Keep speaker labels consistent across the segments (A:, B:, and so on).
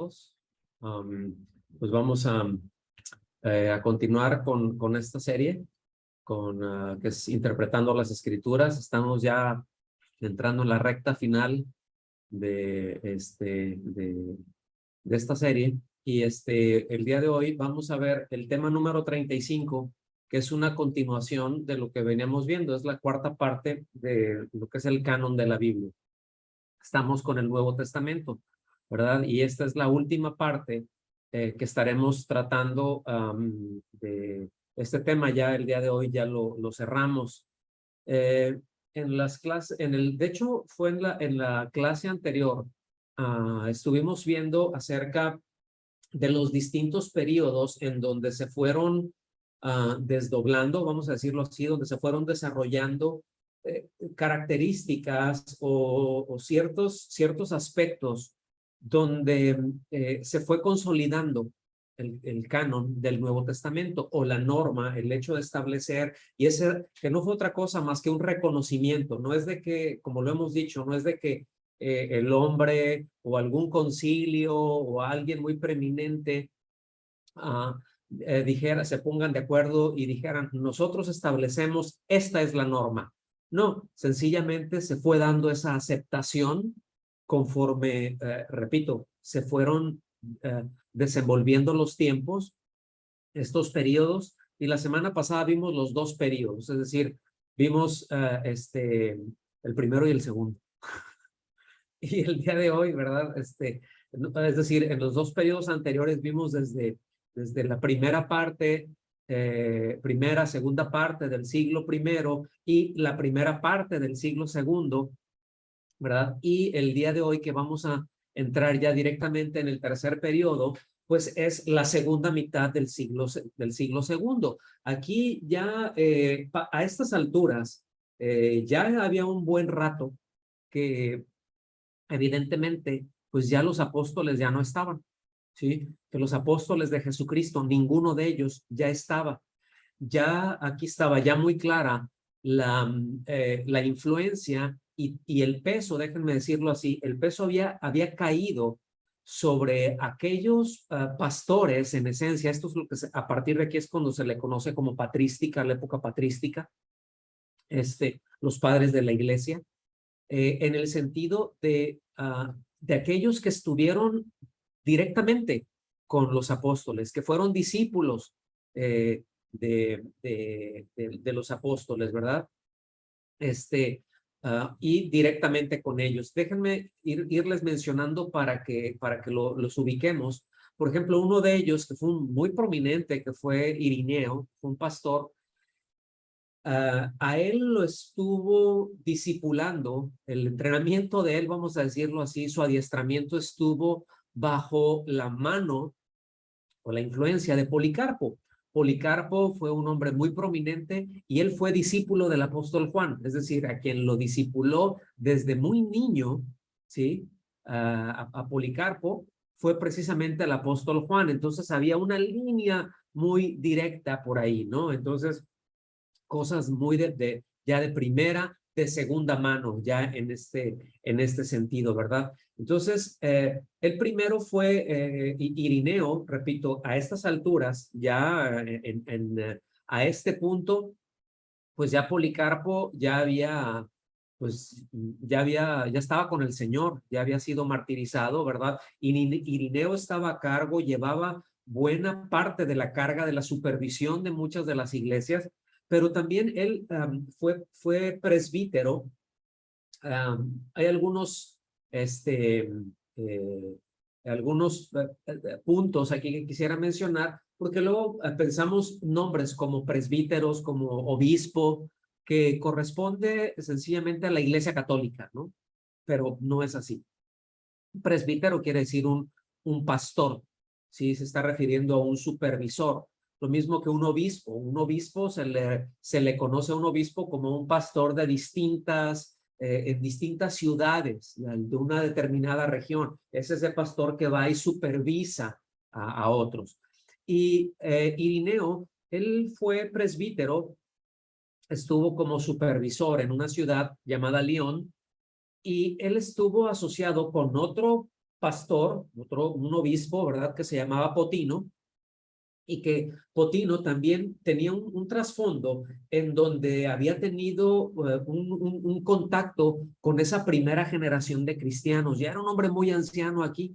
A: todos. Pues vamos a continuar con esta serie, que es Interpretando las Escrituras. Estamos ya entrando en la recta final de esta serie. Y el día de hoy vamos a ver el tema número 35, que es una continuación de lo que veníamos viendo. Es la cuarta parte de lo que es el canon de la Biblia. Estamos con el Nuevo Testamento, ¿verdad? Y esta es la última parte que estaremos tratando de este tema. Ya el día de hoy ya lo cerramos. En las clases, de hecho, fue en la clase anterior, estuvimos viendo acerca de los distintos periodos en donde se fueron desdoblando, vamos a decirlo así, donde se fueron desarrollando características o ciertos aspectos donde se fue consolidando el canon del Nuevo Testamento o la norma, el hecho de establecer, y ese que no fue otra cosa más que un reconocimiento. No es de que, como lo hemos dicho, no es de que el hombre o algún concilio o alguien muy preeminente se pongan de acuerdo y dijeran, nosotros establecemos, esta es la norma. No, sencillamente se fue dando esa aceptación conforme, repito, se fueron desenvolviendo los tiempos, estos periodos, y la semana pasada vimos los dos periodos, es decir, vimos el primero y el segundo. Y el día de hoy, ¿verdad? Es decir, en los dos periodos anteriores vimos desde la primera parte, segunda parte del siglo primero y la primera parte del siglo segundo, ¿verdad? Y el día de hoy que vamos a entrar ya directamente en el tercer periodo, pues es la segunda mitad del siglo segundo. Aquí ya a estas alturas ya había un buen rato que evidentemente, pues ya los apóstoles ya no estaban, ¿sí? Que los apóstoles de Jesucristo, ninguno de ellos ya estaba. Ya aquí estaba ya muy clara la influencia y el peso, déjenme decirlo así, el peso había caído sobre aquellos pastores, en esencia. Esto es lo que a partir de aquí es cuando se le conoce como patrística, la época patrística, los padres de la iglesia. En el sentido de aquellos que estuvieron directamente con los apóstoles, que fueron discípulos de los apóstoles, ¿verdad? Y directamente con ellos. Déjenme irles mencionando para que los ubiquemos. Por ejemplo, uno de ellos que fue muy prominente, que fue Irineo, fue un pastor. A él lo estuvo discipulando, el entrenamiento de él, vamos a decirlo así, su adiestramiento estuvo bajo la mano o la influencia de Policarpo. Policarpo fue un hombre muy prominente y él fue discípulo del apóstol Juan, es decir, a quien lo discipuló desde muy niño, ¿sí? A Policarpo fue precisamente el apóstol Juan. Entonces había una línea muy directa por ahí, ¿no? Entonces, cosas muy ya de primera, de segunda mano, ya en este sentido, ¿verdad? Entonces, el primero fue Irineo, repito, a estas alturas, ya a este punto, pues ya Policarpo pues ya estaba con el Señor, ya había sido martirizado, ¿verdad? Y Irineo estaba a cargo, llevaba buena parte de la carga de la supervisión de muchas de las iglesias, pero también él fue presbítero. Hay algunos puntos aquí que quisiera mencionar, porque luego pensamos nombres como presbíteros, como obispo, que corresponde sencillamente a la Iglesia Católica, ¿no? Pero no es así. Presbítero quiere decir un pastor, ¿sí? Se está refiriendo a un supervisor. Lo mismo que un obispo. Un obispo se le conoce a un obispo como un pastor de en distintas ciudades de una determinada región. Es ese pastor que va y supervisa a otros. Y Irineo, él fue presbítero, estuvo como supervisor en una ciudad llamada León, y él estuvo asociado con otro pastor, un obispo, ¿verdad? Que se llamaba Potino, y que Potino también tenía un trasfondo en donde había tenido un contacto con esa primera generación de cristianos. Ya era un hombre muy anciano aquí,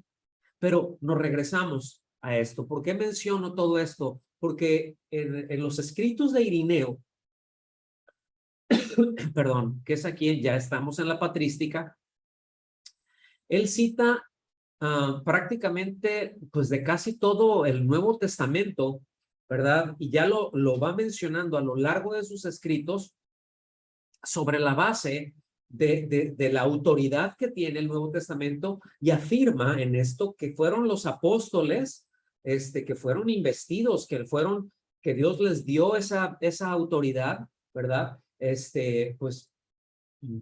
A: pero nos regresamos a esto. ¿Por qué menciono todo esto? Porque en los escritos de Irineo, perdón, que es aquí, ya estamos en la patrística, él cita prácticamente pues de casi todo el Nuevo Testamento, ¿verdad? Y ya lo va mencionando a lo largo de sus escritos sobre la base de la autoridad que tiene el Nuevo Testamento, y afirma en esto que fueron los apóstoles que fueron investidos, que Dios les dio esa autoridad, ¿verdad? Pues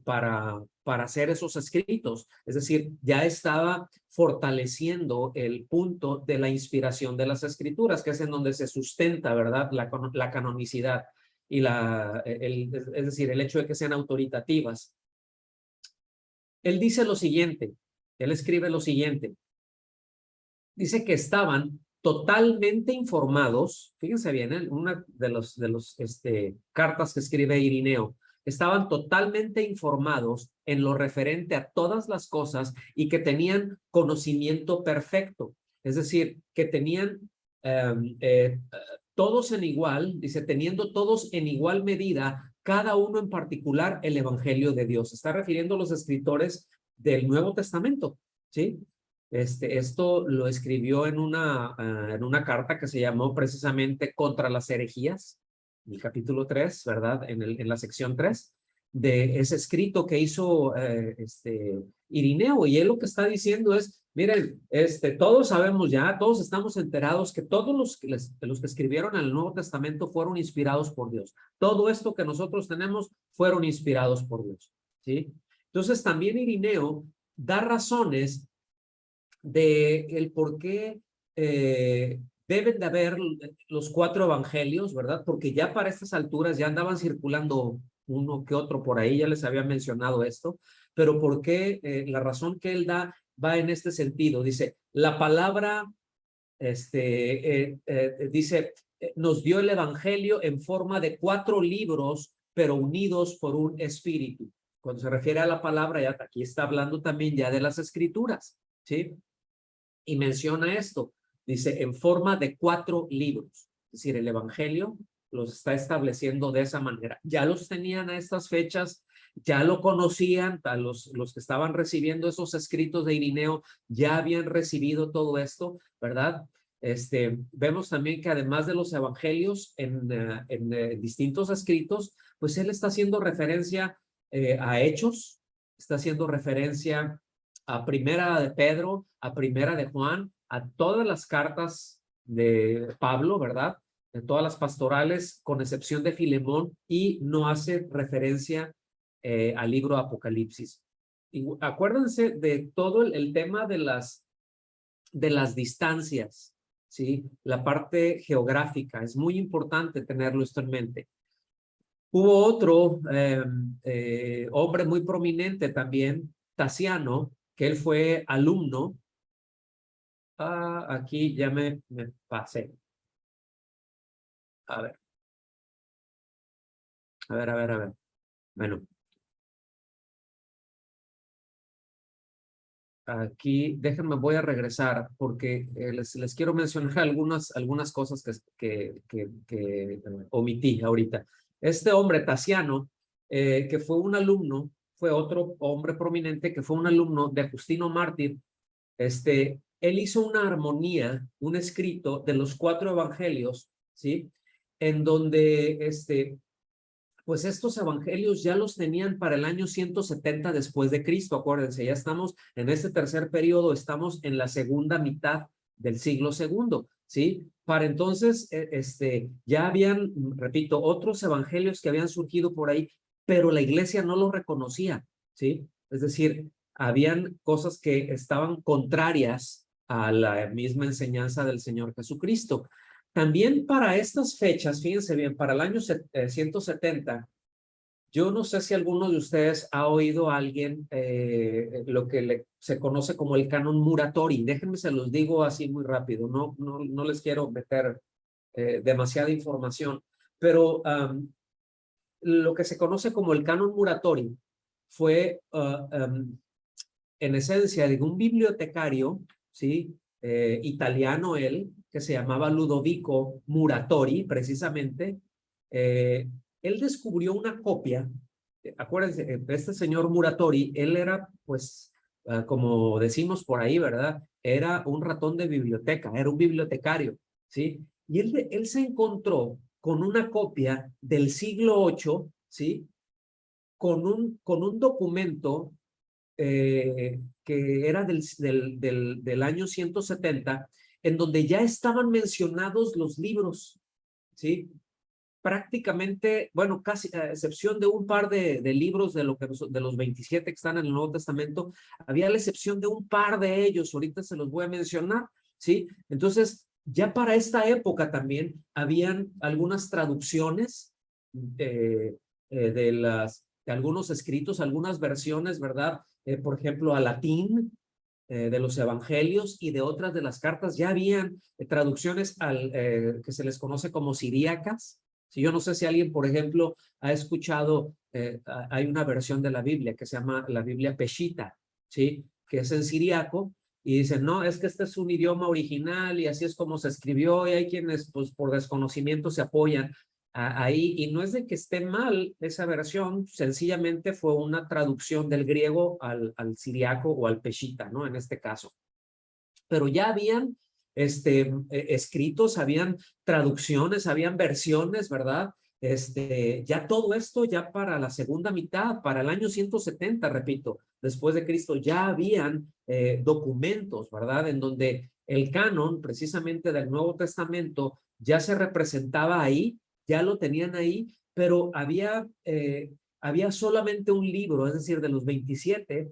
A: para hacer esos escritos. Es decir, ya estaba fortaleciendo el punto de la inspiración de las escrituras, que es en donde se sustenta, ¿verdad? La canonicidad y es decir, el hecho de que sean autoritativas. Él dice lo siguiente, él escribe lo siguiente. Dice que estaban totalmente informados, fíjense bien, una de los cartas que escribe Irineo, estaban totalmente informados en lo referente a todas las cosas y que tenían conocimiento perfecto. Es decir, que tenían todos en igual, dice, teniendo todos en igual medida, cada uno en particular el evangelio de Dios. Está refiriendo a los escritores del Nuevo Testamento, ¿sí? Esto lo escribió en una carta que se llamó precisamente Contra las herejías, en el capítulo 3, ¿verdad? En la sección 3 de ese escrito que hizo Irineo. Y él lo que está diciendo es, miren, todos sabemos ya, todos estamos enterados que todos los que escribieron el Nuevo Testamento fueron inspirados por Dios. Todo esto que nosotros tenemos fueron inspirados por Dios, ¿sí? Entonces también Irineo da razones de el por qué deben de haber los 4 evangelios, ¿verdad? Porque ya para estas alturas ya andaban circulando uno que otro por ahí, ya les había mencionado esto, pero por qué la razón que él da va en este sentido. Dice, la palabra, dice, nos dio el evangelio en forma de 4 libros, pero unidos por un espíritu. Cuando se refiere a la palabra, ya aquí está hablando también ya de las escrituras, ¿sí? Y menciona esto, dice, en forma de 4 libros. Es decir, el evangelio los está estableciendo de esa manera. Ya los tenían a estas fechas, ya lo conocían, los que estaban recibiendo esos escritos de Irineo ya habían recibido todo esto, ¿verdad? Vemos también que además de los evangelios en distintos escritos, pues él está haciendo referencia a hechos, está haciendo referencia a Primera de Pedro, a Primera de Juan, a todas las cartas de Pablo, ¿verdad? De todas las pastorales, con excepción de Filemón, y no hace referencia al libro Apocalipsis. Y acuérdense de todo el tema de las distancias, ¿sí? La parte geográfica, es muy importante tenerlo esto en mente. Hubo otro hombre muy prominente también, Tasiano, que él fue alumno. Aquí ya me pasé. A ver, a ver. Bueno, aquí déjenme, voy a regresar porque les quiero mencionar algunas cosas que omití ahorita. Este hombre, Tasiano, que fue un alumno, fue otro hombre prominente que fue un alumno de Justino Mártir. Él hizo una armonía, un escrito de los 4 evangelios, ¿sí? En donde, pues estos evangelios ya los tenían para el año 170 después de Cristo, acuérdense, ya estamos en este tercer periodo, estamos en la segunda mitad del siglo segundo, ¿sí? Para entonces, ya habían, repito, otros evangelios que habían surgido por ahí, pero la iglesia no los reconocía, ¿sí? Es decir, habían cosas que estaban contrarias a la misma enseñanza del Señor Jesucristo. También para estas fechas, fíjense bien, para el año 170, Yo no sé si alguno de ustedes ha oído a alguien lo que se conoce como el canon Muratori. Déjenme se los digo así muy rápido, no les quiero meter demasiada información, pero lo que se conoce como el canon Muratori fue en esencia de un bibliotecario, ¿sí? Italiano él, que se llamaba Ludovico Muratori, precisamente. Él descubrió una copia. Acuérdense, este señor Muratori, él era, pues, como decimos por ahí, ¿verdad? Era un ratón de biblioteca, era un bibliotecario, ¿sí? Y él se encontró con una copia del siglo VIII, ¿sí? Con un documento que era del año 170, en donde ya estaban mencionados los libros, ¿sí? Prácticamente, bueno, casi a excepción de un par de libros de los 27 que están en el Nuevo Testamento, había la excepción de un par de ellos, ahorita se los voy a mencionar, ¿sí? Entonces, ya para esta época también habían algunas traducciones de algunos escritos, algunas versiones, ¿verdad? Por ejemplo, a latín, de los evangelios y de otras de las cartas, ya habían traducciones que se les conoce como siríacas. Si yo no sé si alguien, por ejemplo, ha escuchado, hay una versión de la Biblia que se llama la Biblia Peshita, ¿sí? Que es en siríaco, y dicen, no, es que este es un idioma original y así es como se escribió, y hay quienes, pues, por desconocimiento se apoyan ahí, y no es de que esté mal esa versión, sencillamente fue una traducción del griego al siriaco o al peshita, ¿no? En este caso. Pero ya habían escritos, habían traducciones, habían versiones, ¿verdad? Ya todo esto, ya para la segunda mitad, para el año 170, repito, después de Cristo, ya habían documentos, ¿verdad? En donde el canon, precisamente del Nuevo Testamento, ya se representaba ahí, ya lo tenían ahí, pero había solamente un libro, es decir, de los 27,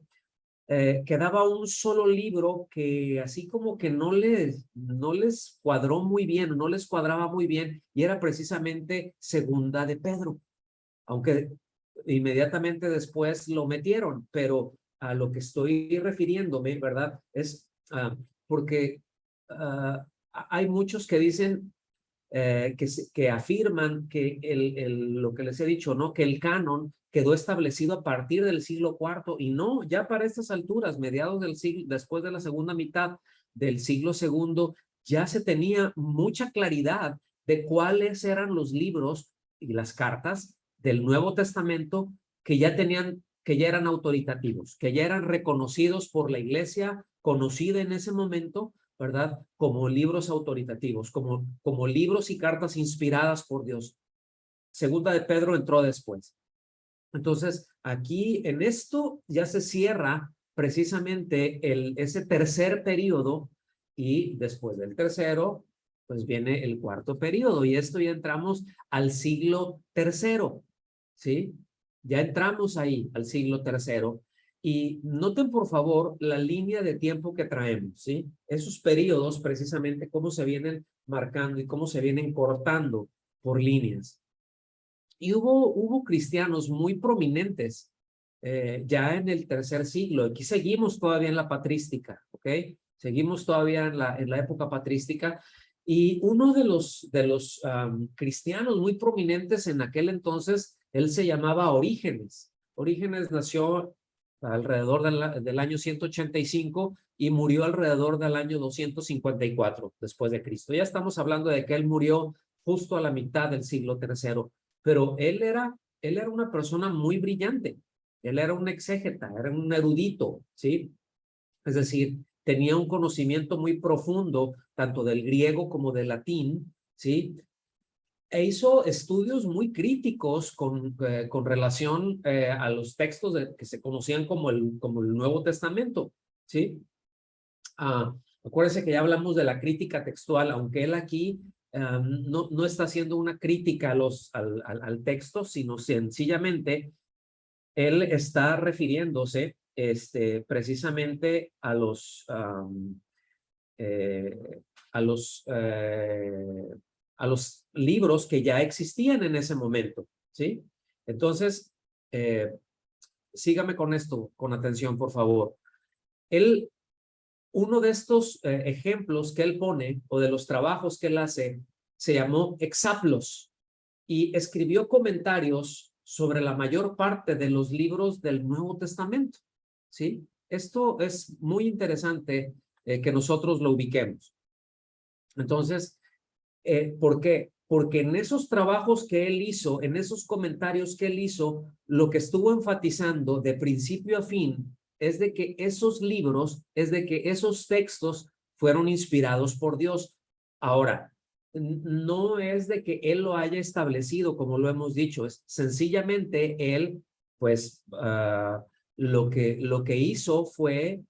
A: quedaba un solo libro que así como que no les cuadró muy bien, no les cuadraba muy bien, y era precisamente Segunda de Pedro, aunque inmediatamente después lo metieron, pero a lo que estoy refiriéndome, ¿verdad? Es porque hay muchos que dicen que afirman que lo que les he dicho, ¿no? Que el canon quedó establecido a partir del siglo IV, y no, ya para estas alturas, mediados del siglo, después de la segunda mitad del siglo segundo, ya se tenía mucha claridad de cuáles eran los libros y las cartas del Nuevo Testamento que ya tenían, que ya eran autoritativos, que ya eran reconocidos por la iglesia conocida en ese momento, ¿verdad? Como libros autoritativos, como libros y cartas inspiradas por Dios. Segunda de Pedro entró después. Entonces, aquí en esto ya se cierra precisamente ese tercer periodo, y después del tercero, pues viene el cuarto periodo, y esto ya entramos al siglo tercero, ¿sí? Ya entramos ahí al siglo tercero, y noten por favor la línea de tiempo que traemos, ¿sí? Esos periodos precisamente cómo se vienen marcando y cómo se vienen cortando por líneas. Y hubo cristianos muy prominentes ya en el tercer siglo. Aquí seguimos todavía en la patrística, ¿ok? Seguimos todavía en la época patrística. Y uno de los cristianos muy prominentes en aquel entonces, él se llamaba Orígenes. Orígenes nació alrededor del año 185 y murió alrededor del año 254 después de Cristo. Ya estamos hablando de que él murió justo a la mitad del siglo tercero, pero él era una persona muy brillante, él era un exégeta, era un erudito, ¿sí? Es decir, tenía un conocimiento muy profundo tanto del griego como del latín, ¿sí? E hizo estudios muy críticos con relación a los textos que se conocían como el Nuevo Testamento, ¿sí? Acuérdense que ya hablamos de la crítica textual, aunque él aquí no está haciendo una crítica al texto, sino sencillamente él está refiriéndose precisamente eh, a los, eh, a los libros que ya existían en ese momento, ¿sí? Entonces, sígame con esto, con atención, por favor. Uno de estos ejemplos que él pone, o de los trabajos que él hace, se llamó Exaplos, y escribió comentarios sobre la mayor parte de los libros del Nuevo Testamento, ¿sí? Esto es muy interesante que nosotros lo ubiquemos. Entonces, ¿por qué? Porque en esos trabajos que él hizo, en esos comentarios que él hizo, lo que estuvo enfatizando de principio a fin es de que esos libros, es de que esos textos fueron inspirados por Dios. Ahora, no es de que él lo haya establecido, como lo hemos dicho, es sencillamente él, pues, lo que hizo fue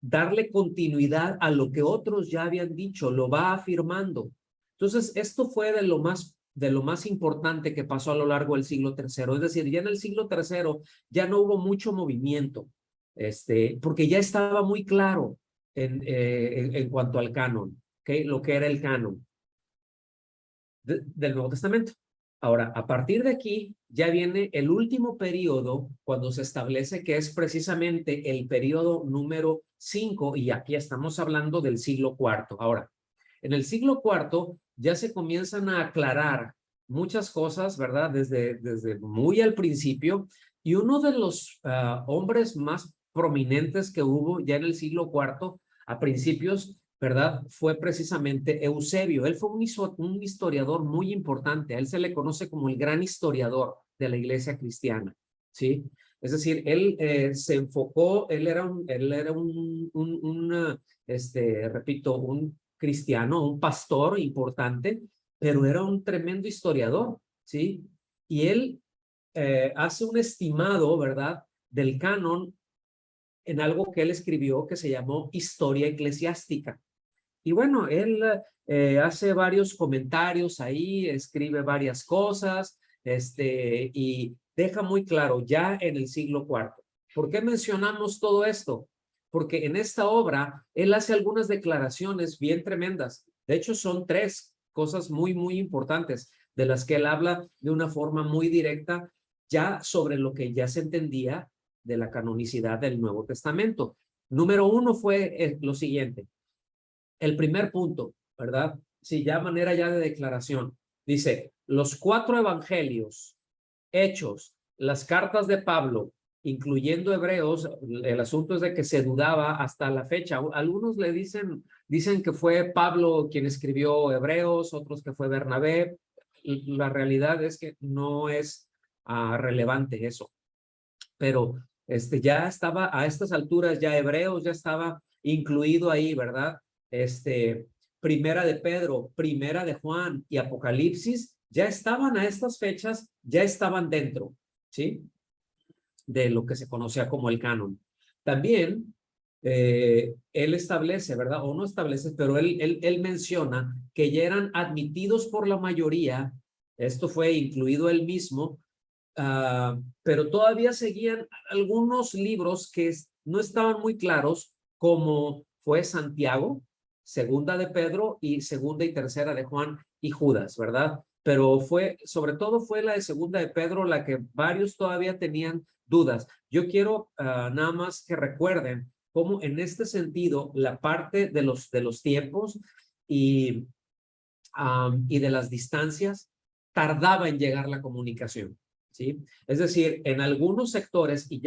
A: darle continuidad a lo que otros ya habían dicho, lo va afirmando. Entonces, esto fue de lo más importante que pasó a lo largo del siglo III. Es decir, ya en el siglo III ya no hubo mucho movimiento, porque ya estaba muy claro en cuanto al canon, ¿okay? Lo que era el canon del Nuevo Testamento. Ahora, a partir de aquí ya viene el último periodo cuando se establece que es precisamente el periodo número 5, y aquí estamos hablando del siglo IV. Ahora, en el siglo IV ya se comienzan a aclarar muchas cosas, ¿verdad? Desde muy al principio, y uno de los hombres más prominentes que hubo ya en el siglo IV, a principios, ¿verdad? Fue precisamente Eusebio. Él fue un historiador muy importante. A él se le conoce como el gran historiador de la iglesia cristiana, ¿sí? Es decir, él se enfocó, él era repito, un cristiano, un pastor importante, pero era un tremendo historiador, ¿sí? Y él hace un estimado, ¿verdad?, del canon en algo que él escribió que se llamó Historia Eclesiástica. Y bueno, él hace varios comentarios ahí, escribe varias cosas, y deja muy claro ya en el siglo IV. ¿Por qué mencionamos todo esto? Porque en esta obra él hace algunas declaraciones bien tremendas. De hecho, son 3 cosas muy, muy importantes de las que él habla de una forma muy directa ya sobre lo que ya se entendía de la canonicidad del Nuevo Testamento. Número 1 fue lo siguiente. El primer punto, ¿verdad? Sí, ya manera ya de declaración. Dice, los 4 evangelios, Hechos, las cartas de Pablo, incluyendo Hebreos, el asunto es de que se dudaba hasta la fecha. Algunos le dicen que fue Pablo quien escribió Hebreos, otros que fue Bernabé. La realidad es que no es relevante eso. Pero ya estaba a estas alturas, ya Hebreos ya estaba incluido ahí, ¿verdad? Primera de Pedro, Primera de Juan y Apocalipsis ya estaban a estas fechas, ya estaban dentro, ¿sí? De lo que se conocía como el canon. También él establece, ¿verdad? O no establece, pero él menciona que ya eran admitidos por la mayoría, esto fue incluido él mismo, pero todavía seguían algunos libros que no estaban muy claros, como fue Santiago, Segunda de Pedro y Segunda y Tercera de Juan y Judas, ¿verdad? Pero sobre todo fue la de Segunda de Pedro la que varios todavía tenían dudas. Yo quiero nada más que recuerden cómo en este sentido la parte de los tiempos y de las distancias tardaba en llegar la comunicación, ¿sí? Es decir, en algunos sectores, y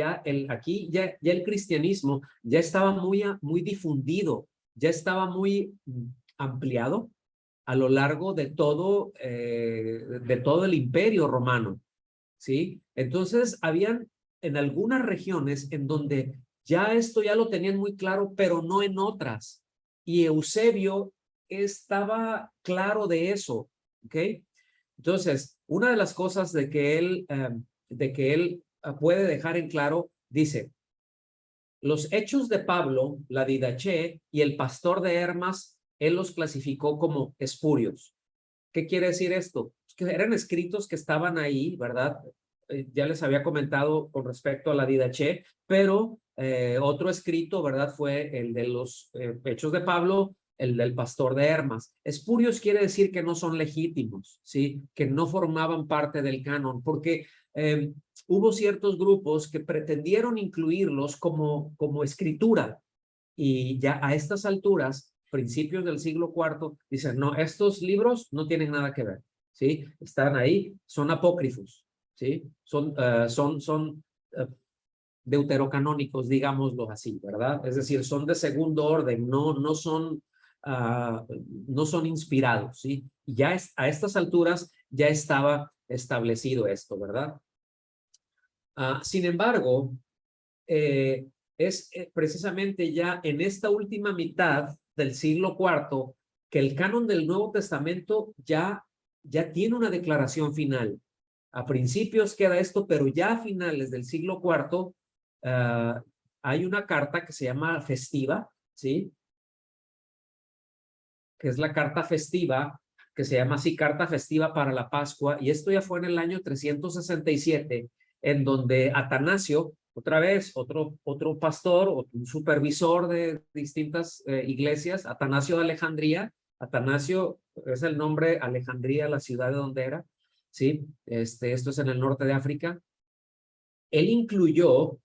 A: aquí ya el cristianismo ya estaba muy difundido, ya estaba muy ampliado a lo largo de todo el imperio romano, ¿sí? Entonces, habían en algunas regiones en donde ya esto ya lo tenían muy claro, pero no en otras. Y Eusebio estaba claro de eso, ¿ok? Entonces, una de las cosas de que él puede dejar en claro, dice, los hechos de Pablo, la Didaché y el pastor de Hermas, él los clasificó como espurios. ¿Qué quiere decir esto? Que eran escritos que estaban ahí, ¿verdad? Ya les había comentado con respecto a la Didaché, pero otro escrito, ¿verdad? Fue el de los hechos de Pablo, el del pastor de Hermas. Espurios quiere decir que no son legítimos, ¿sí? Que no formaban parte del canon, porque hubo ciertos grupos que pretendieron incluirlos como escritura, y ya a estas alturas, principios del siglo IV, dicen, no, estos libros no tienen nada que ver, ¿sí? Están ahí, son apócrifos, ¿sí? Son deuterocanónicos, digámoslo así, ¿verdad? Es decir, son de segundo orden, no son inspirados, ¿sí? Y ya a estas alturas ya estaba establecido esto, ¿verdad? Sin embargo, es precisamente ya en esta última mitad del siglo IV que el canon del Nuevo Testamento ya tiene una declaración final. A principios queda esto, pero ya a finales del siglo IV hay una carta que se llama festiva, ¿sí? Que es la carta festiva, que se llama así, carta festiva para la Pascua, y esto ya fue en el año 367, en donde Atanasio, otra vez, otro pastor, un supervisor de distintas iglesias, Atanasio de Alejandría. Atanasio es el nombre, Alejandría, la ciudad de donde era, ¿sí? Esto es en el norte de África. Él incluyó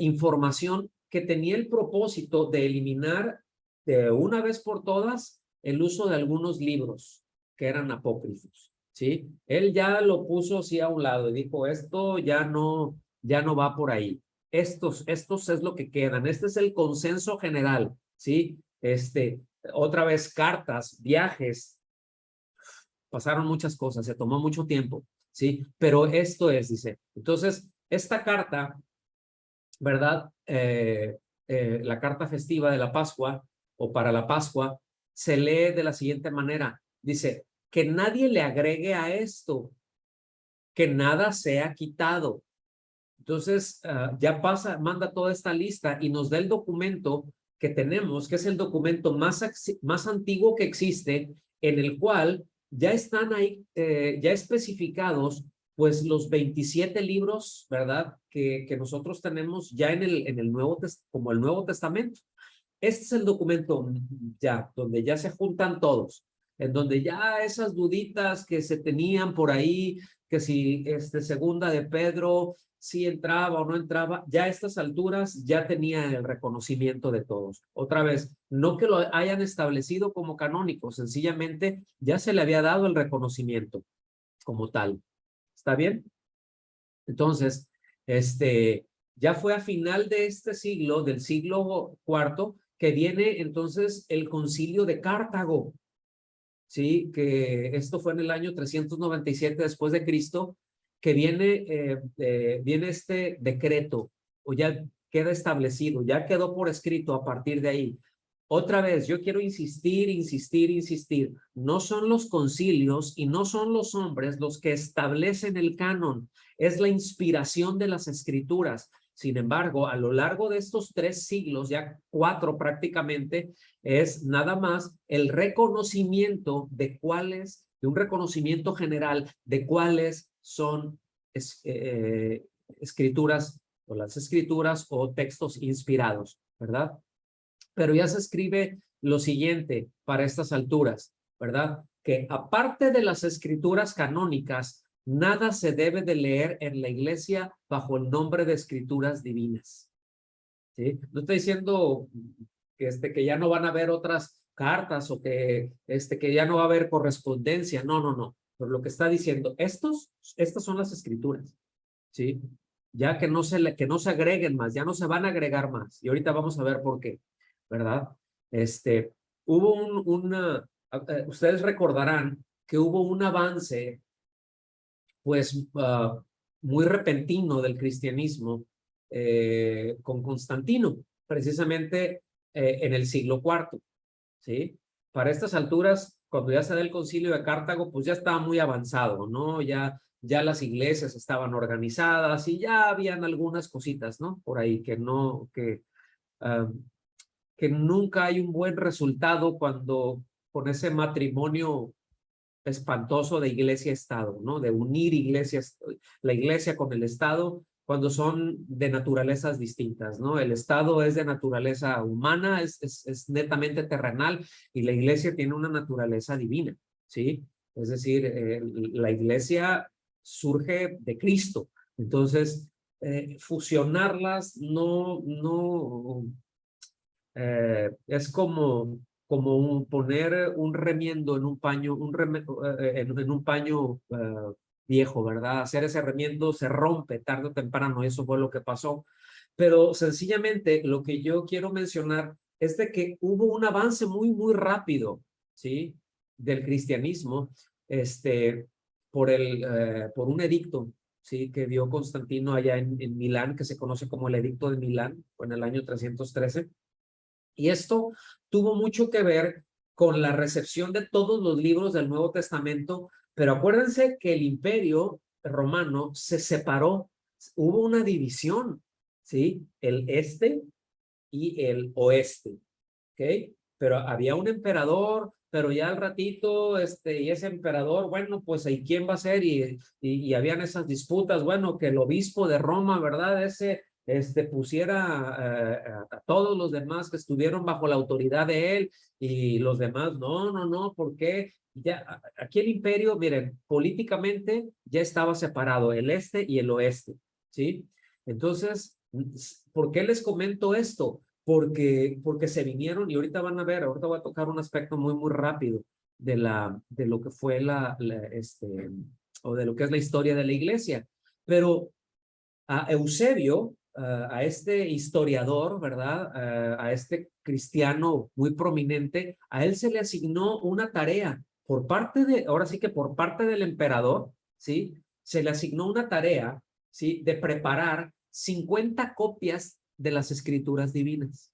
A: información que tenía el propósito de eliminar de una vez por todas el uso de algunos libros que eran apócrifos, ¿sí? Él ya lo puso así a un lado y dijo, esto ya no va por ahí. Estos es lo que quedan. Este es el consenso general, ¿sí? Otra vez, cartas, viajes, pasaron muchas cosas, se tomó mucho tiempo, ¿sí? Pero esto es, dice. Entonces, esta carta, ¿verdad? La carta festiva de la Pascua o para la Pascua se lee de la siguiente manera. Dice, que nadie le agregue a esto, que nada sea quitado. Entonces, ya manda toda esta lista y nos da el documento que tenemos, que es el documento más antiguo que existe, en el cual ya están ahí, ya especificados, pues los 27 libros, ¿verdad? Que nosotros tenemos ya en el como el Nuevo Testamento. Este es el documento ya, donde ya se juntan todos, en donde ya esas duditas que se tenían por ahí, que si segunda de Pedro, si entraba o no entraba, ya a estas alturas ya tenía el reconocimiento de todos. Otra vez, no que lo hayan establecido como canónico, sencillamente ya se le había dado el reconocimiento como tal. ¿Está bien? Entonces, ya fue a final de este siglo, del siglo IV, que viene entonces el concilio de Cartago, ¿sí? Que esto fue en el año 397 después de Cristo, que viene este decreto, o ya queda establecido, ya quedó por escrito a partir de ahí. Otra vez, yo quiero insistir. No son los concilios y no son los hombres los que establecen el canon, es la inspiración de las escrituras. Sin embargo, a lo largo de estos 3 siglos, ya 4 prácticamente, es nada más el reconocimiento de un reconocimiento general de cuáles son escrituras o las escrituras o textos inspirados, ¿verdad? Pero ya se escribe lo siguiente para estas alturas, ¿verdad? Que aparte de las escrituras canónicas, nada se debe de leer en la iglesia bajo el nombre de escrituras divinas, ¿sí? No estoy diciendo que ya no van a haber otras cartas o que ya no va a haber correspondencia, no. Pero lo que está diciendo, estas son las escrituras, ¿sí? Ya que no se agreguen más, ya no se van a agregar más. Y ahorita vamos a ver por qué, ¿verdad? Hubo ustedes recordarán que hubo un avance, pues, muy repentino del cristianismo con Constantino, precisamente en el siglo IV, ¿sí? Para estas alturas, cuando ya se da el concilio de Cartago, pues ya estaba muy avanzado, ¿no? Ya las iglesias estaban organizadas y ya habían algunas cositas, ¿no? Por ahí que nunca hay un buen resultado cuando con ese matrimonio espantoso de iglesia-estado, ¿no? De unir la iglesia con el Estado cuando son de naturalezas distintas, ¿no? El Estado es de naturaleza humana, es netamente terrenal, y la iglesia tiene una naturaleza divina, ¿sí? Es decir, la iglesia surge de Cristo. Entonces, fusionarlas es como poner un remiendo en un paño, en un paño viejo, ¿verdad? Hacer ese remiendo se rompe tarde o temprano, eso fue lo que pasó. Pero sencillamente lo que yo quiero mencionar es de que hubo un avance muy rápido, ¿sí? Del cristianismo, por un edicto, ¿sí? Que dio Constantino allá en Milán, que se conoce como el Edicto de Milán, en el año 313. Y esto tuvo mucho que ver con la recepción de todos los libros del Nuevo Testamento, pero acuérdense que el Imperio Romano se separó, hubo una división, ¿sí? El este y el oeste, ¿ok? Pero había un emperador, pero ya al ratito, y ese emperador, bueno, pues, ¿y quién va a ser? Y habían esas disputas, bueno, que el obispo de Roma, ¿verdad? Pusiera a todos los demás que estuvieron bajo la autoridad de él, y los demás, no, ¿por qué? Ya, aquí el imperio, miren, políticamente ya estaba separado el este y el oeste, ¿sí? Entonces, ¿por qué les comento esto? Porque se vinieron, y ahorita van a ver, ahorita voy a tocar un aspecto muy rápido de lo que fue o de lo que es la historia de la iglesia. Pero a Eusebio, a este historiador, ¿verdad? A este cristiano muy prominente, a él se le asignó una tarea ahora sí que por parte del emperador, ¿sí? Se le asignó una tarea, ¿sí? De preparar 50 copias de las escrituras divinas.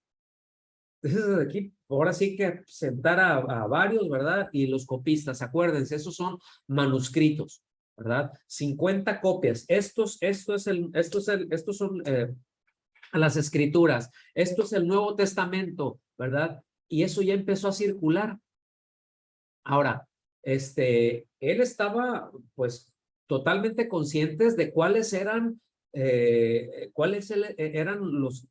A: Entonces, aquí, ahora sí que sentar a varios, ¿verdad? Y los copistas, acuérdense, esos son manuscritos, ¿verdad? 50 copias. Estos son las escrituras. Esto es el Nuevo Testamento, ¿verdad? Y eso ya empezó a circular. Ahora, él estaba, pues, totalmente conscientes de cuáles eran los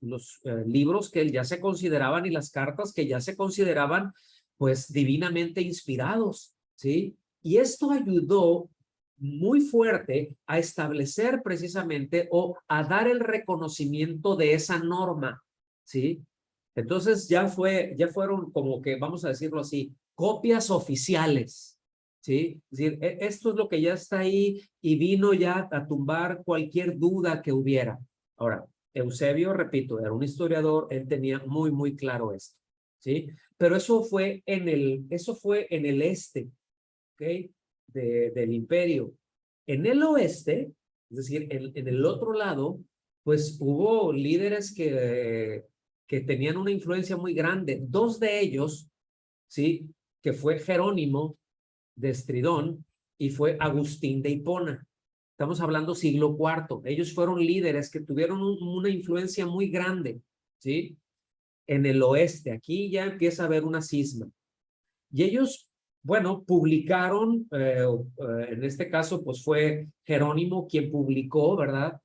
A: libros que ya se consideraban y las cartas que ya se consideraban, pues, divinamente inspirados, ¿sí? Y esto ayudó muy fuerte a establecer precisamente o a dar el reconocimiento de esa norma, ¿sí? Entonces ya fueron como que, vamos a decirlo así, copias oficiales, ¿sí? Es decir, esto es lo que ya está ahí y vino ya a tumbar cualquier duda que hubiera. Ahora, Eusebio, repito, era un historiador, él tenía muy claro esto, ¿sí? Pero eso fue en el este, ¿ok? Del imperio. En el oeste, es decir, en el otro lado, pues hubo líderes que tenían una influencia muy grande. Dos de ellos, ¿sí? Que fue Jerónimo de Estridón y fue Agustín de Hipona. Estamos hablando siglo IV. Ellos fueron líderes que tuvieron una influencia muy grande, ¿sí? En el oeste. Aquí ya empieza a haber una cisma. Y ellos, bueno, publicaron, en este caso, pues fue Jerónimo quien publicó, ¿verdad?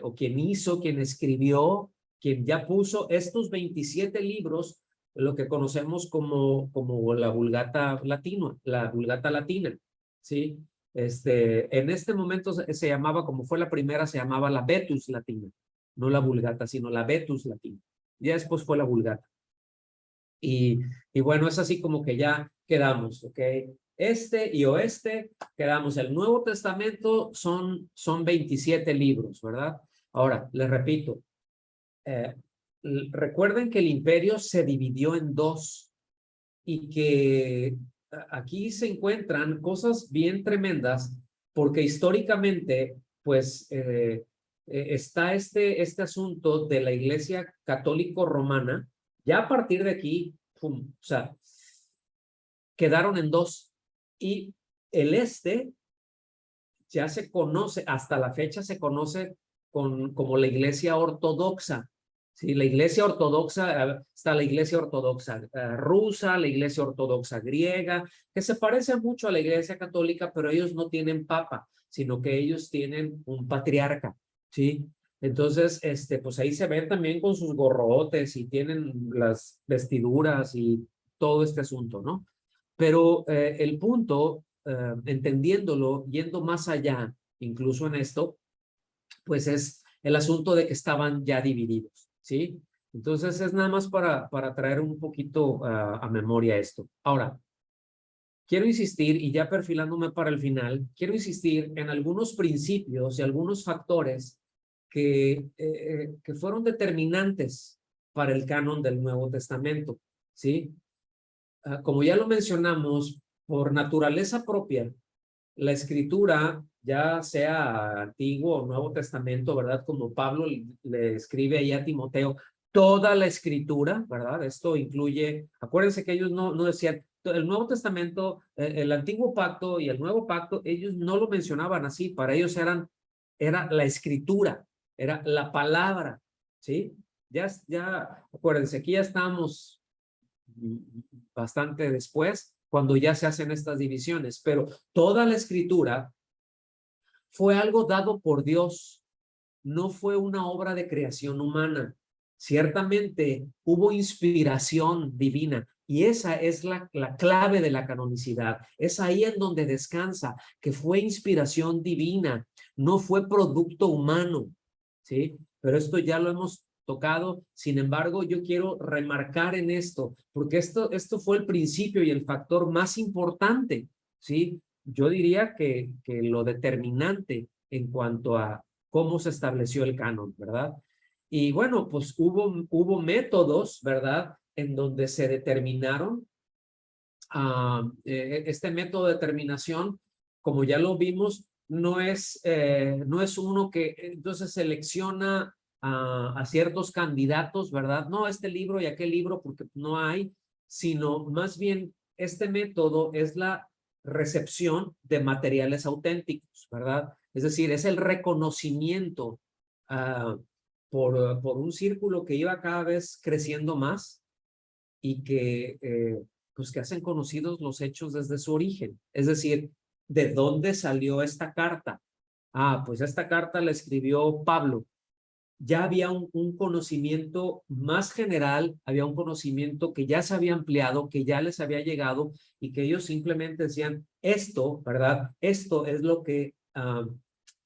A: O quien escribió, quien ya puso estos 27 libros, lo que conocemos como la Vulgata Latina, ¿sí? En este momento se llamaba, como fue la primera, se llamaba la Vetus Latina, no la Vulgata, sino la Vetus Latina. Ya después fue la Vulgata. Y bueno, es así como que ya quedamos, ¿ok? Este y oeste, quedamos. El Nuevo Testamento son 27 libros, ¿verdad? Ahora, les repito, eh, recuerden que el imperio se dividió en dos y que aquí se encuentran cosas bien tremendas porque históricamente, pues, está este asunto de la Iglesia Católico Romana. Ya a partir de aquí, pum, o sea, quedaron en dos. Y el este ya se conoce, hasta la fecha se conoce como la Iglesia Ortodoxa. Sí, la Iglesia Ortodoxa, está la Iglesia Ortodoxa rusa, la Iglesia Ortodoxa griega, que se parece mucho a la Iglesia Católica, pero ellos no tienen papa, sino que ellos tienen un patriarca, ¿sí? Entonces, pues ahí se ven también con sus gorrotes y tienen las vestiduras y todo este asunto, ¿no? Pero el punto entendiéndolo, yendo más allá, incluso en esto, pues es el asunto de que estaban ya divididos, ¿sí? Entonces es nada más para traer un poquito a memoria esto. Ahora, quiero insistir, y ya perfilándome para el final, quiero insistir en algunos principios y algunos factores que fueron determinantes para el canon del Nuevo Testamento, ¿sí? Como ya lo mencionamos, por naturaleza propia, la escritura, ya sea Antiguo o Nuevo Testamento, ¿verdad? Como Pablo le escribe ahí a Timoteo, toda la escritura, ¿verdad? Esto incluye, acuérdense que ellos no decían, el Nuevo Testamento, el Antiguo Pacto y el Nuevo Pacto, ellos no lo mencionaban así, para ellos era la escritura, era la palabra, ¿sí? Ya, acuérdense, aquí ya estamos bastante después, cuando ya se hacen estas divisiones, pero toda la escritura fue algo dado por Dios, no fue una obra de creación humana. Ciertamente hubo inspiración divina y esa es la clave de la canonicidad. Es ahí en donde descansa, que fue inspiración divina, no fue producto humano, ¿sí? Pero esto ya lo hemos tocado. Sin embargo, yo quiero remarcar en esto, porque esto fue el principio y el factor más importante, ¿sí? Yo diría que lo determinante en cuanto a cómo se estableció el canon, ¿verdad? Y bueno, pues hubo métodos, ¿verdad? En donde se determinaron este método de determinación, como ya lo vimos, no es uno que entonces selecciona a ciertos candidatos, ¿verdad? No, este libro y aquel libro, porque no hay, sino más bien este método es la recepción de materiales auténticos, ¿verdad? Es decir, es el reconocimiento por un círculo que iba cada vez creciendo más y pues que hacen conocidos los hechos desde su origen. Es decir, ¿de dónde salió esta carta? Pues esta carta la escribió Pablo. Ya había un conocimiento más general, había un conocimiento que ya se había ampliado, que ya les había llegado y que ellos simplemente decían, esto, ¿verdad? Esto es lo que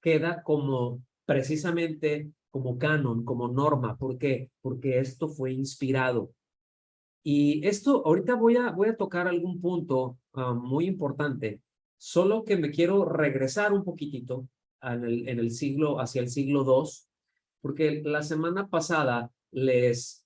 A: queda como precisamente como canon, como norma. ¿Por qué? Porque esto fue inspirado. Y esto, ahorita voy a tocar algún punto muy importante, solo que me quiero regresar un poquitito en el siglo, hacia el siglo II, porque la semana pasada les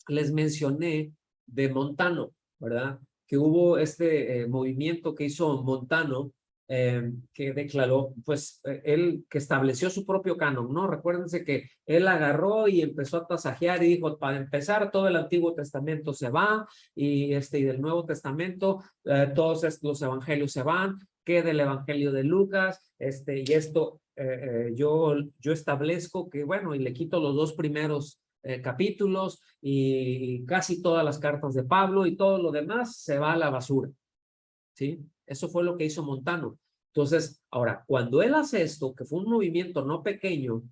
A: mencioné de Montano, ¿verdad? Que hubo este movimiento que hizo Montano, que declaró, pues, él que estableció su propio canon, ¿no? Recuérdense que él agarró y empezó a tasajear y dijo, para empezar, todo el Antiguo Testamento se va y del Nuevo Testamento, todos los evangelios se van, queda el Evangelio de Lucas, y esto yo establezco que, bueno, y le quito los dos primeros capítulos y casi todas las cartas de Pablo y todo lo demás se va a la basura, ¿sí? Eso fue lo que hizo Montano. Entonces, ahora, cuando él hace esto, que fue un movimiento no pequeño,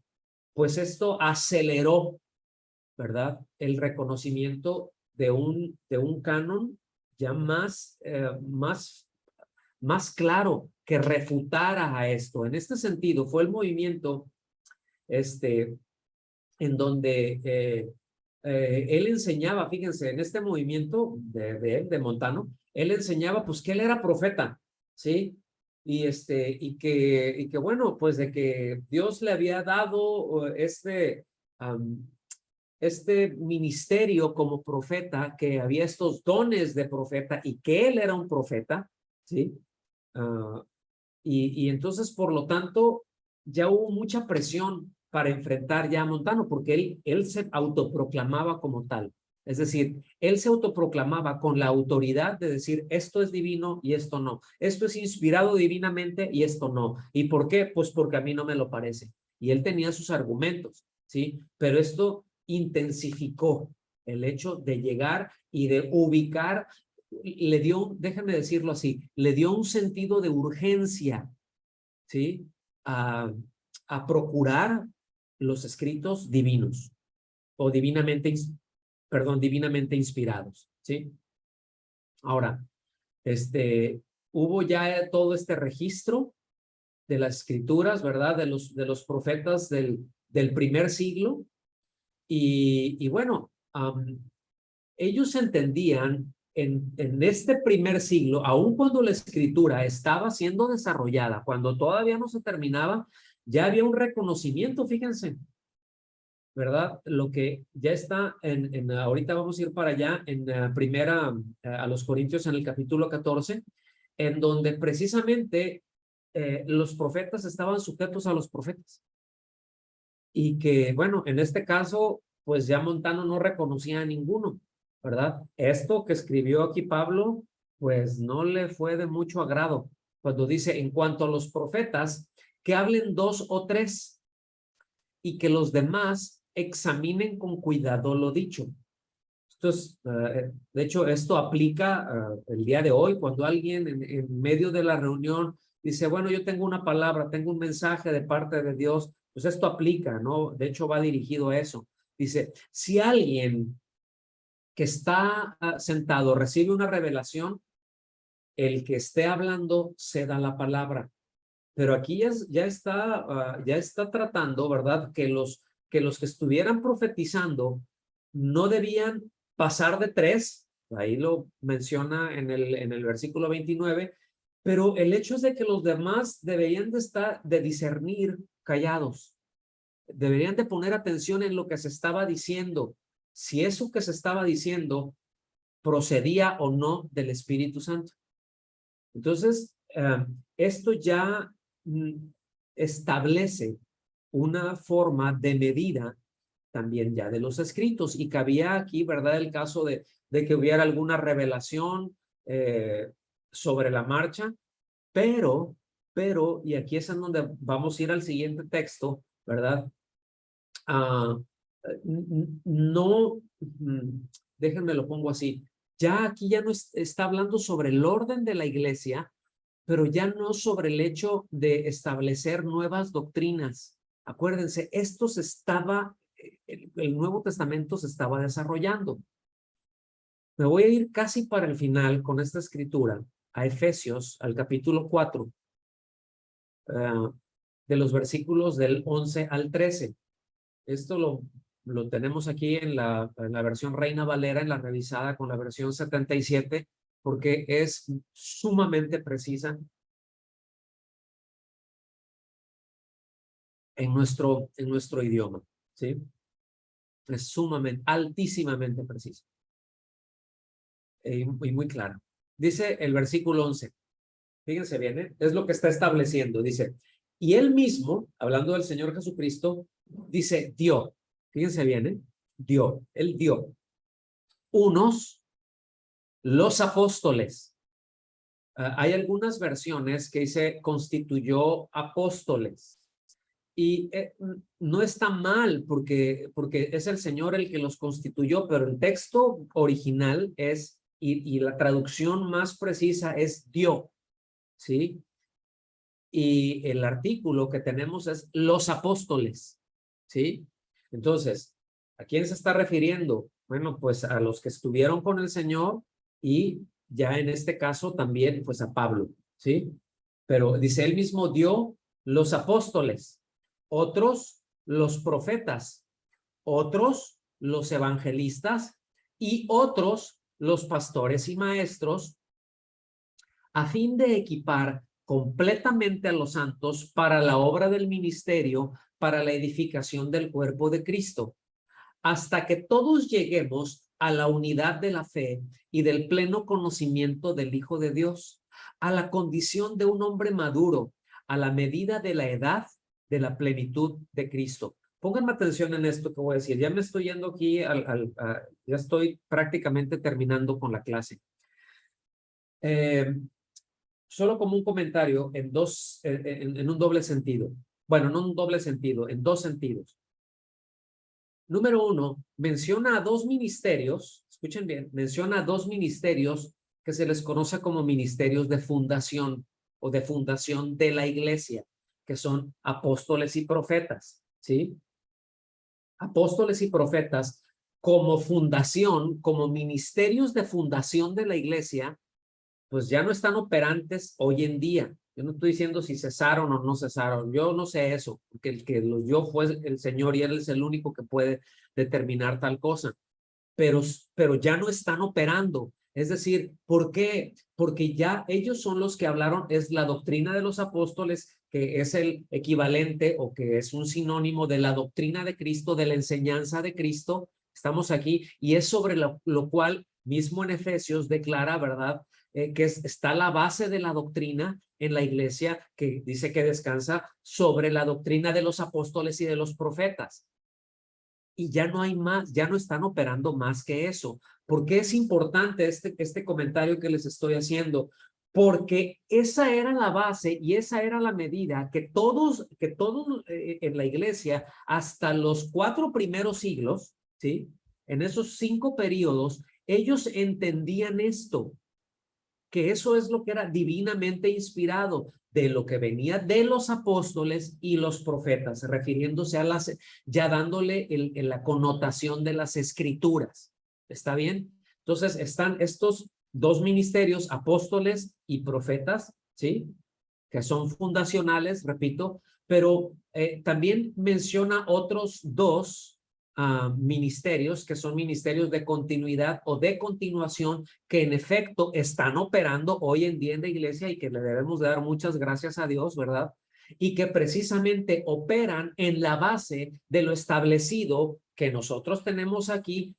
A: pues esto aceleró, ¿verdad? El reconocimiento de un canon ya más claro que refutara a esto. En este sentido, fue el movimiento en donde él enseñaba, fíjense, en este movimiento de Montano, él enseñaba pues que él era profeta, ¿sí? Y que bueno, pues de que Dios le había dado este ministerio como profeta, que había estos dones de profeta y que él era un profeta, ¿sí? Uh, y entonces, por lo tanto, ya hubo mucha presión para enfrentar ya a Montano, porque él se autoproclamaba como tal. Es decir, él se autoproclamaba con la autoridad de decir, esto es divino y esto no. Esto es inspirado divinamente y esto no. ¿Y por qué? Pues porque a mí no me lo parece. Y él tenía sus argumentos, ¿sí? Pero esto intensificó el hecho de llegar y de ubicar, le dio, déjenme decirlo así, le dio un sentido de urgencia, ¿sí? A, a procurar los escritos divinos o divinamente inspirados, ¿sí? Ahora, hubo ya todo este registro de las escrituras, ¿verdad? De los profetas del primer siglo. Y bueno, ellos entendían en este primer siglo, aun cuando la escritura estaba siendo desarrollada, cuando todavía no se terminaba, ya había un reconocimiento, fíjense, ¿verdad? Lo que ya está ahorita vamos a ir para allá, en primera a los Corintios en el capítulo 14, en donde precisamente los profetas estaban sujetos a los profetas. Y que, bueno, en este caso, pues ya Montano no reconocía a ninguno, ¿verdad? Esto que escribió aquí Pablo, pues no le fue de mucho agrado, cuando dice, en cuanto a los profetas, que hablen 2 o 3 y que los demás examinen con cuidado lo dicho. Entonces, de hecho, esto aplica el día de hoy, cuando alguien en medio de la reunión dice, bueno, yo tengo una palabra, tengo un mensaje de parte de Dios, pues esto aplica, ¿no? De hecho, va dirigido a eso. Dice, si alguien que está sentado recibe una revelación, el que esté hablando se da la palabra. Pero aquí ya está tratando, ¿verdad? Que los que estuvieran profetizando no debían pasar de 3, ahí lo menciona en el versículo 29, pero el hecho es de que los demás deberían de discernir callados, deberían de poner atención en lo que se estaba diciendo, si eso que se estaba diciendo procedía o no del Espíritu Santo. Entonces, esto ya establece una forma de medida también ya de los escritos, y cabía aquí, ¿verdad? El caso de que hubiera alguna revelación sobre la marcha, pero, y aquí es en donde vamos a ir al siguiente texto, ¿verdad? No, déjenme lo pongo así, ya aquí ya no está hablando sobre el orden de la iglesia, pero ya no sobre el hecho de establecer nuevas doctrinas. Acuérdense, esto se estaba, el Nuevo Testamento se estaba desarrollando. Me voy a ir casi para el final con esta escritura, a Efesios, al capítulo 4, de los versículos del 11 al 13. Esto lo tenemos aquí en la versión Reina Valera, en la revisada con la versión 77, porque es sumamente precisa en nuestro idioma, ¿sí? Es sumamente, altísimamente precisa y muy clara. Dice el versículo 11, fíjense bien, es lo que está estableciendo, dice, y él mismo, hablando del Señor Jesucristo, dice, dio, fíjense bien, él dio unos, los apóstoles. Hay algunas versiones que dice constituyó apóstoles. Y no está mal porque es el Señor el que los constituyó, pero el texto original es, y la traducción más precisa es dio, ¿sí? Y el artículo que tenemos es los apóstoles, ¿sí? Entonces, ¿a quién se está refiriendo? Bueno, pues a los que estuvieron con el Señor y ya en este caso también pues a Pablo, ¿sí? Pero dice, él mismo dio los apóstoles, otros los profetas, otros los evangelistas y otros los pastores y maestros, a fin de equipar completamente a los santos para la obra del ministerio, para la edificación del cuerpo de Cristo, hasta que todos lleguemos a la unidad de la fe y del pleno conocimiento del Hijo de Dios, a la condición de un hombre maduro, a la medida de la edad de la plenitud de Cristo. Pónganme atención en esto que voy a decir. Ya me estoy yendo aquí, ya estoy prácticamente terminando con la clase. Solo como un comentario en un doble sentido. Bueno, no un doble sentido, en dos sentidos. Número uno, menciona a 2 ministerios, escuchen bien, menciona a 2 ministerios que se les conoce como ministerios de fundación o de fundación de la iglesia, que son apóstoles y profetas, ¿sí? Apóstoles y profetas como fundación, como ministerios de fundación de la iglesia, pues ya no están operantes hoy en día. Yo no estoy diciendo si cesaron o no cesaron. Yo no sé eso, porque el que los dio fue el Señor y Él es el único que puede determinar tal cosa. Pero ya no están operando. Es decir, ¿por qué? Porque ya ellos son los que hablaron, es la doctrina de los apóstoles, que es el equivalente o que es un sinónimo de la doctrina de Cristo, de la enseñanza de Cristo. Estamos aquí y es sobre lo cual mismo en Efesios declara, ¿verdad? Está la base de la doctrina en la iglesia que dice que descansa sobre la doctrina de los apóstoles y de los profetas. Y ya no hay más, ya no están operando más que eso. ¿Por qué es importante este comentario que les estoy haciendo? Porque esa era la base y esa era la medida que todos en la iglesia, hasta los 4 primeros siglos, ¿sí? En esos 5 periodos, ellos entendían esto, que eso es lo que era divinamente inspirado, de lo que venía de los apóstoles y los profetas, refiriéndose a ya dándole la connotación de las escrituras. ¿Está bien? Entonces están estos 2 ministerios, apóstoles y profetas, ¿sí? Que son fundacionales, repito, pero también menciona otros 2 ministerios, que son ministerios de continuidad o de continuación, que en efecto están operando hoy en día en la iglesia y que le debemos dar muchas gracias a Dios, ¿verdad? Y que precisamente operan en la base de lo establecido que nosotros tenemos aquí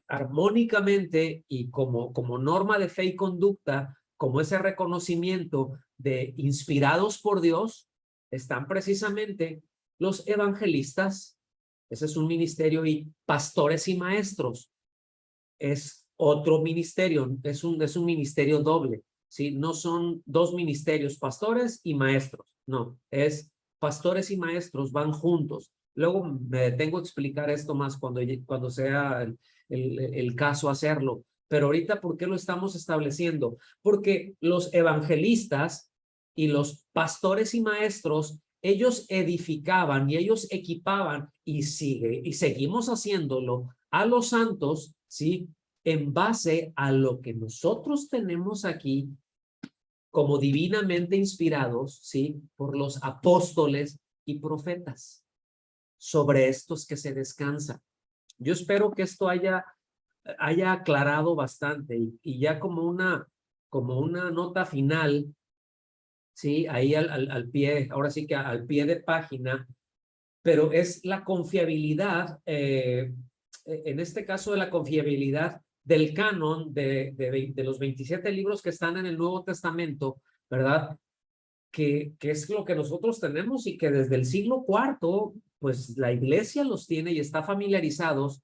A: armónicamente y como norma de fe y conducta, como ese reconocimiento de inspirados por Dios, están precisamente los evangelistas. Ese es un ministerio, y pastores y maestros es otro ministerio, es un ministerio doble, ¿sí? No son 2 ministerios, pastores y maestros, no, es pastores y maestros van juntos. Luego me detengo a explicar esto más cuando sea el caso hacerlo, pero ahorita, ¿por qué lo estamos estableciendo? Porque los evangelistas y los pastores y maestros, ellos edificaban y ellos equipaban y seguimos haciéndolo a los santos, ¿sí? En base a lo que nosotros tenemos aquí como divinamente inspirados, ¿sí? Por los apóstoles y profetas. Sobre estos que se descansa. Yo espero que esto haya aclarado bastante y ya como una nota final, ¿sí? Ahí al pie, ahora sí que al pie de página, pero es la confiabilidad, en este caso de la confiabilidad del canon de los 27 libros que están en el Nuevo Testamento, ¿verdad? Que es lo que nosotros tenemos y que desde el siglo IV, pues la iglesia los tiene y está familiarizados.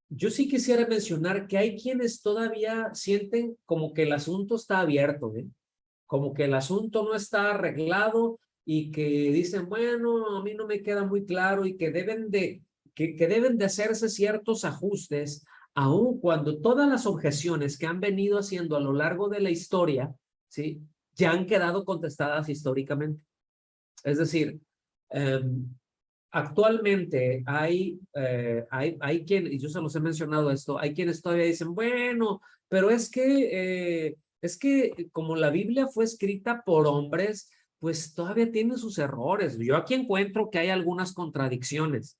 A: Yo sí quisiera mencionar que hay quienes todavía sienten como que el asunto está abierto, ¿eh? Como que el asunto no está arreglado y que dicen, bueno, a mí no me queda muy claro y que deben de hacerse ciertos ajustes, aun cuando todas las objeciones que han venido haciendo a lo largo de la historia, ¿sí? Ya han quedado contestadas históricamente. Es decir, actualmente hay quienes, y yo se los he mencionado esto, hay quienes todavía dicen, bueno, pero es que como la Biblia fue escrita por hombres, pues todavía tiene sus errores. Yo aquí encuentro que hay algunas contradicciones,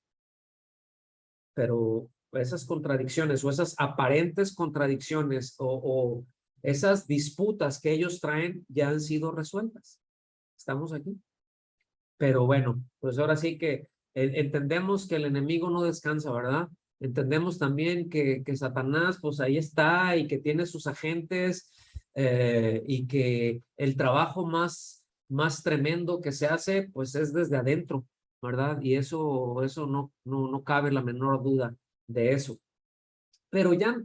A: pero esas contradicciones o esas aparentes contradicciones o esas disputas que ellos traen ya han sido resueltas. Estamos aquí. Pero bueno, pues ahora sí que entendemos que el enemigo no descansa, ¿verdad? Entendemos también que Satanás, pues ahí está y que tiene sus agentes, y que el trabajo más tremendo que se hace, pues es desde adentro, ¿verdad? Y eso no cabe la menor duda de eso. Pero ya,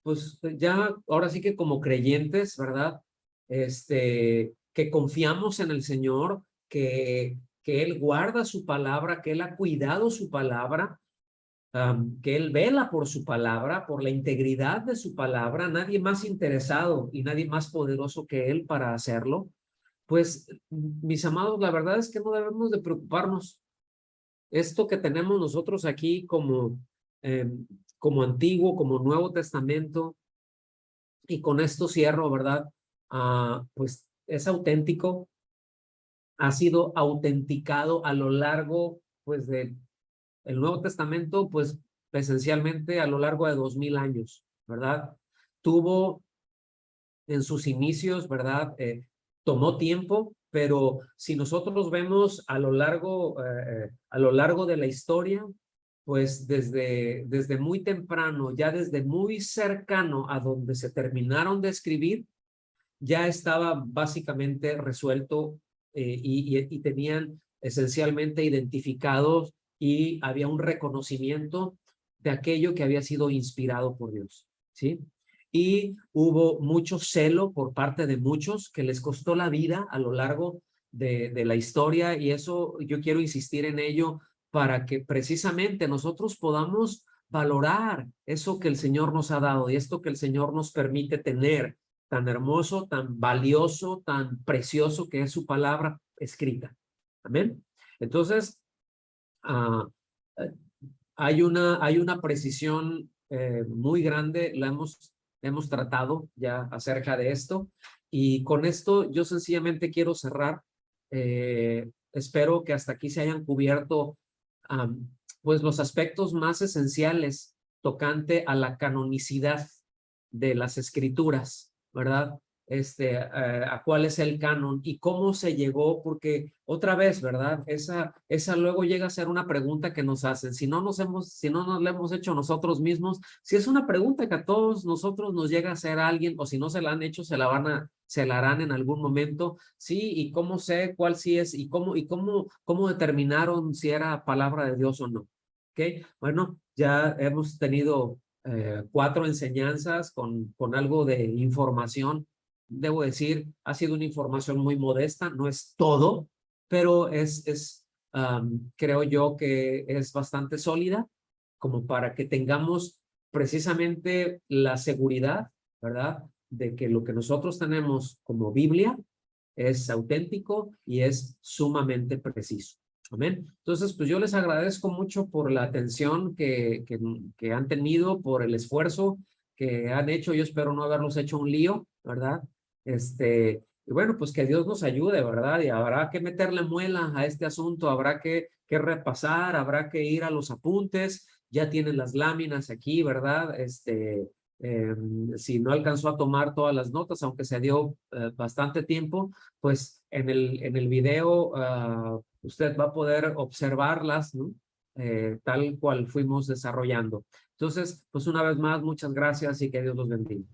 A: pues ya, ahora sí que como creyentes, ¿verdad? Que confiamos en el Señor, que Él guarda su palabra, que Él ha cuidado su palabra, que Él vela por su palabra, por la integridad de su palabra, nadie más interesado y nadie más poderoso que Él para hacerlo. Pues, mis amados, la verdad es que no debemos de preocuparnos. Esto que tenemos nosotros aquí como Antiguo, como Nuevo Testamento, Y con esto cierro, ¿verdad? Pues es auténtico, ha sido autenticado a lo largo, pues, del Nuevo Testamento, pues, esencialmente a lo largo de 2000 años, ¿verdad? Tuvo en sus inicios, ¿verdad? Tomó tiempo, pero si nosotros vemos a lo largo de la historia, pues desde muy temprano, ya desde muy cercano a donde se terminaron de escribir, ya estaba básicamente resuelto, y tenían esencialmente identificados y había un reconocimiento de aquello que había sido inspirado por Dios, ¿sí? Y hubo mucho celo por parte de muchos que les costó la vida a lo largo de la historia, y eso yo quiero insistir en ello para que precisamente nosotros podamos valorar eso que el Señor nos ha dado y esto que el Señor nos permite tener, tan hermoso, tan valioso, tan precioso que es su palabra escrita. Amén. Entonces, uh, hay una precisión muy grande, hemos tratado ya acerca de esto, y con esto yo sencillamente quiero cerrar. Espero que hasta aquí se hayan cubierto pues los aspectos más esenciales tocante a la canonicidad de las escrituras, ¿verdad? A cuál es el canon y cómo se llegó, porque otra vez, ¿verdad? Esa luego llega a ser una pregunta que nos hacen. Si no nos la hemos hecho nosotros mismos, si es una pregunta que a todos nosotros nos llega a hacer alguien, o si no se la han hecho, se la harán en algún momento. Sí, y cómo sé cuál sí es, y cómo determinaron si era palabra de Dios o no. ¿Ok? Bueno, ya hemos tenido 4 enseñanzas con algo de información. Debo decir, ha sido una información muy modesta, no es todo, pero creo yo que es bastante sólida como para que tengamos precisamente la seguridad, ¿verdad? De que lo que nosotros tenemos como Biblia es auténtico y es sumamente preciso. Amén. Entonces, pues yo les agradezco mucho por la atención que han tenido, por el esfuerzo que han hecho. Yo espero no haberlos hecho un lío, ¿verdad? Y bueno, pues que Dios nos ayude, ¿verdad? Y habrá que meterle muela a este asunto, habrá que repasar, habrá que ir a los apuntes. Ya tienen las láminas aquí, ¿verdad? Si no alcanzó a tomar todas las notas, aunque se dio bastante tiempo, pues en el video usted va a poder observarlas, ¿no? Tal cual fuimos desarrollando. Entonces, pues una vez más, muchas gracias y que Dios los bendiga.